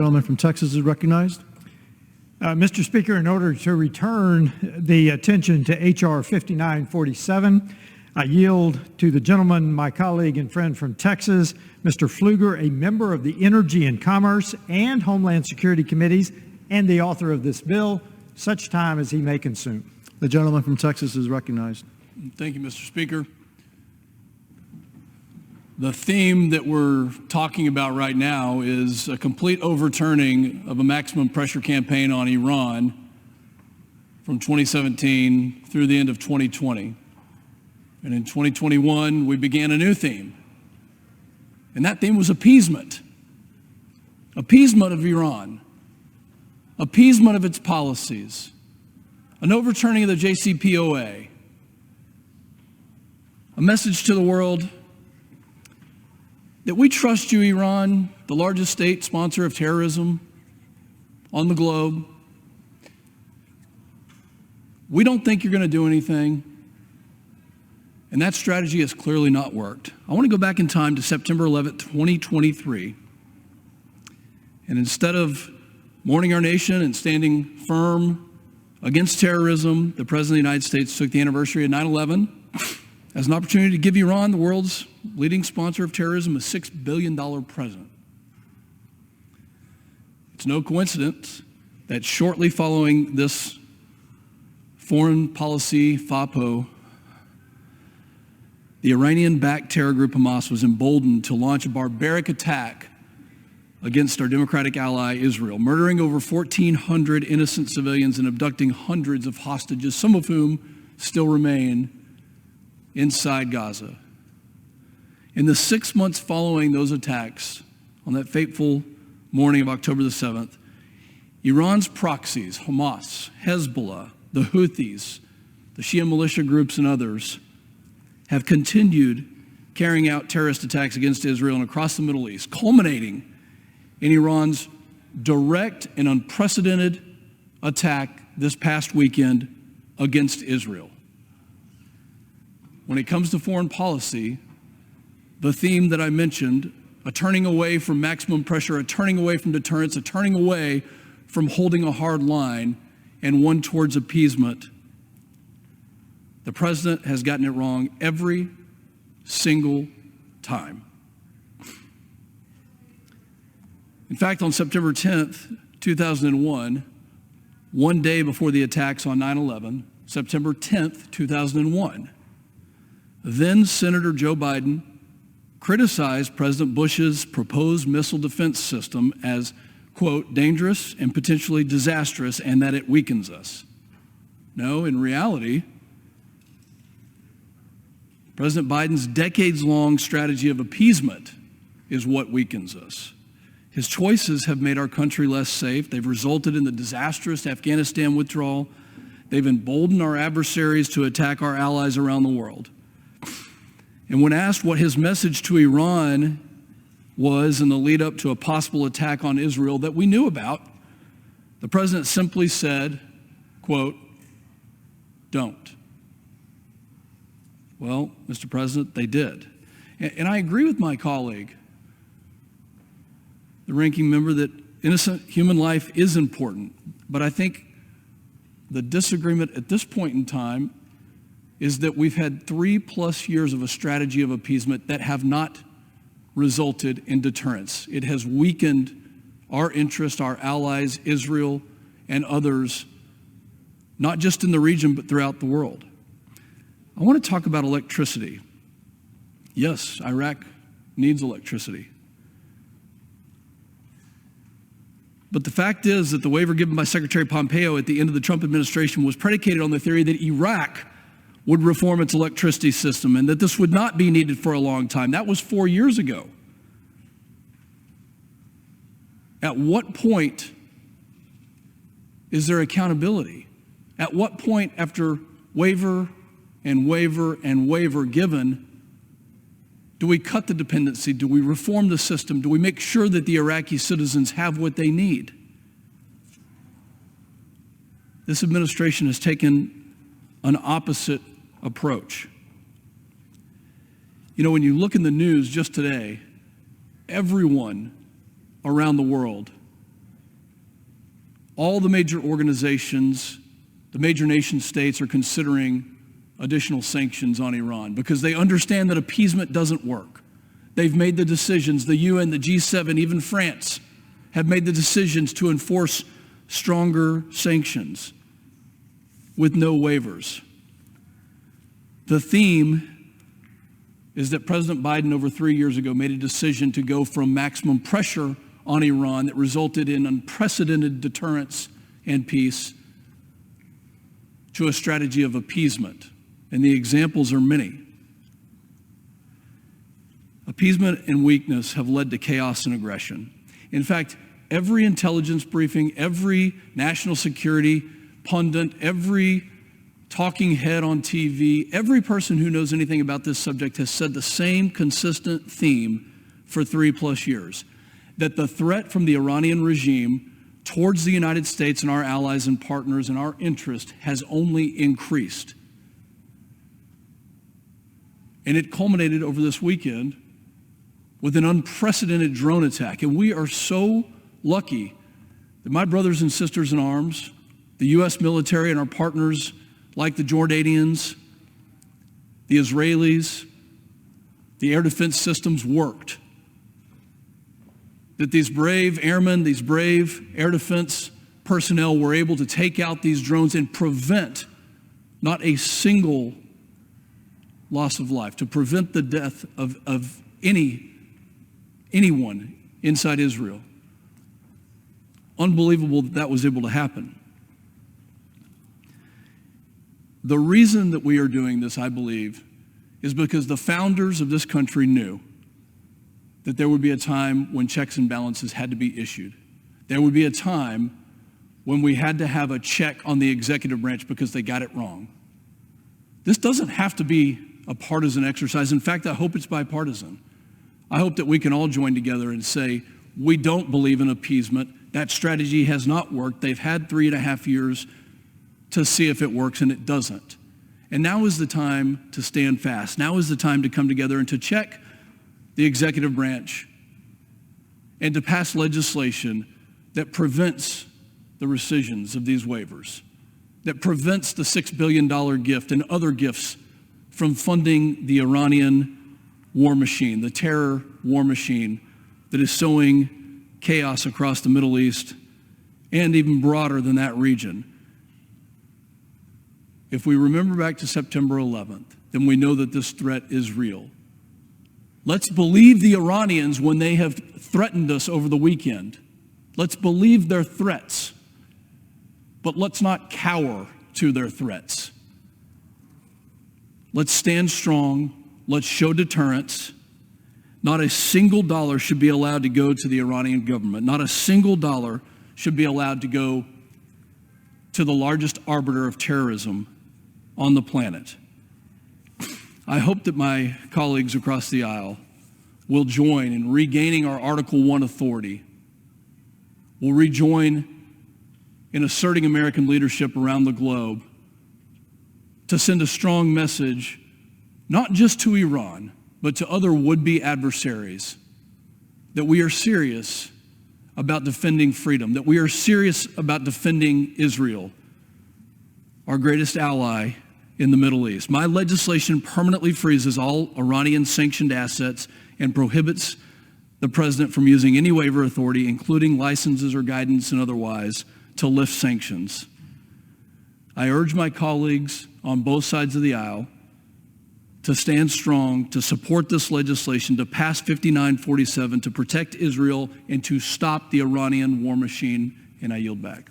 The gentleman from Texas is recognized. Mr. Speaker, in order to return the attention to H.R. 5947, I yield to the gentleman, my colleague and friend from Texas, Mr. Pfluger, a member of the Energy and Commerce and Homeland Security Committees and the author of this bill, such time as he may consume. The gentleman from Texas is recognized. Thank you, Mr. Speaker. The theme that we're talking about right now is a complete overturning of a maximum pressure campaign on Iran from 2017 through the end of 2020. And in 2021, we began a new theme. And that theme was appeasement. Appeasement of Iran. Appeasement of its policies. An overturning of the JCPOA. A message to the world that we trust you, Iran, the largest state sponsor of terrorism on the globe. We don't think you're going to do anything. And that strategy has clearly not worked. I want to go back in time to September 11th, 2023. And instead of mourning our nation and standing firm against terrorism, the President of the United States took the anniversary of 9/11 as an opportunity to give Iran, the world's leading sponsor of terrorism, a $6 billion present. It's no coincidence that shortly following this foreign policy FAPO, the Iranian-backed terror group Hamas was emboldened to launch a barbaric attack against our democratic ally Israel, murdering over 1,400 innocent civilians and abducting hundreds of hostages, some of whom still remain inside Gaza. In the 6 months following those attacks, on that fateful morning of October the 7th, Iran's proxies, Hamas, Hezbollah, the Houthis, the Shia militia groups and others, have continued carrying out terrorist attacks against Israel and across the Middle East, culminating in Iran's direct and unprecedented attack this past weekend against Israel. When it comes to foreign policy, the theme that I mentioned, a turning away from maximum pressure, a turning away from deterrence, a turning away from holding a hard line, and one towards appeasement, the president has gotten it wrong every single time. In fact, on September 10th, 2001, one day before the attacks on 9/11, September 10th, 2001, then Senator Joe Biden criticized President Bush's proposed missile defense system as, quote, dangerous and potentially disastrous, and that it weakens us. No, in reality, President Biden's decades-long strategy of appeasement is what weakens us. His choices have made our country less safe. They've resulted in the disastrous Afghanistan withdrawal. They've emboldened our adversaries to attack our allies around the world. And when asked what his message to Iran was in the lead up to a possible attack on Israel that we knew about, the president simply said, quote, don't. Well, Mr. President, they did. And I agree with my colleague, the ranking member, that innocent human life is important. But I think the disagreement at this point in time is that we've had 3+ years of a strategy of appeasement that have not resulted in deterrence. It has weakened our interest, our allies, Israel, and others, not just in the region, but throughout the world. I want to talk about electricity. Yes, Iraq needs electricity. But the fact is that the waiver given by Secretary Pompeo at the end of the Trump administration was predicated on the theory that Iraq would reform its electricity system and that this would not be needed for a long time. That was 4 years ago. At what point is there accountability? At what point, after waiver and waiver and waiver given, do we cut the dependency? Do we reform the system? Do we make sure that the Iraqi citizens have what they need? This administration has taken an opposite approach. You know, when you look in the news just today, everyone around the world all the major organizations, the major nation states are considering additional sanctions on Iran because they understand that appeasement doesn't work. They've made the decisions, the UN, the G7, even France have made the decisions to enforce stronger sanctions with no waivers. The theme is that President Biden over 3 years ago made a decision to go from maximum pressure on Iran that resulted in unprecedented deterrence and peace to a strategy of appeasement. And the examples are many. Appeasement and weakness have led to chaos and aggression. In fact, every intelligence briefing, every national security pundit, every talking head on TV, every person who knows anything about this subject has said the same consistent theme for 3+ years, that the threat from the Iranian regime towards the United States and our allies and partners and our interest has only increased. And it culminated over this weekend with an unprecedented drone attack. And we are so lucky that my brothers and sisters in arms, the U.S. military and our partners like the Jordanians, the Israelis, the air defense systems worked. That these brave airmen, these brave air defense personnel were able to take out these drones and prevent not a single loss of life, to prevent the death of anyone inside Israel. Unbelievable that that was able to happen. The reason that we are doing this, I believe, is because the founders of this country knew that there would be a time when checks and balances had to be issued. There would be a time when we had to have a check on the executive branch because they got it wrong. This doesn't have to be a partisan exercise. In fact, I hope it's bipartisan. I hope that we can all join together and say, we don't believe in appeasement. That strategy has not worked. They've had 3.5 years to see if it works, and it doesn't. And now is the time to stand fast. Now is the time to come together and to check the executive branch and to pass legislation that prevents the rescissions of these waivers, that prevents the $6 billion gift and other gifts from funding the Iranian war machine, the terror war machine that is sowing chaos across the Middle East and even broader than that region. If we remember back to September 11th, then we know that this threat is real. Let's believe the Iranians when they have threatened us over the weekend. Let's believe their threats, but let's not cower to their threats. Let's stand strong. Let's show deterrence. Not a single dollar should be allowed to go to the Iranian government. Not a single dollar should be allowed to go to the largest arbiter of terrorism on the planet. I hope that my colleagues across the aisle will join in regaining our Article 1 authority, will rejoin in asserting American leadership around the globe to send a strong message, not just to Iran, but to other would-be adversaries, that we are serious about defending freedom, that we are serious about defending Israel, our greatest ally in the Middle East. My legislation permanently freezes all Iranian-sanctioned assets and prohibits the president from using any waiver authority, including licenses or guidance and otherwise, to lift sanctions. I urge my colleagues on both sides of the aisle to stand strong, to support this legislation, to pass 5947, to protect Israel, and to stop the Iranian war machine, and I yield back.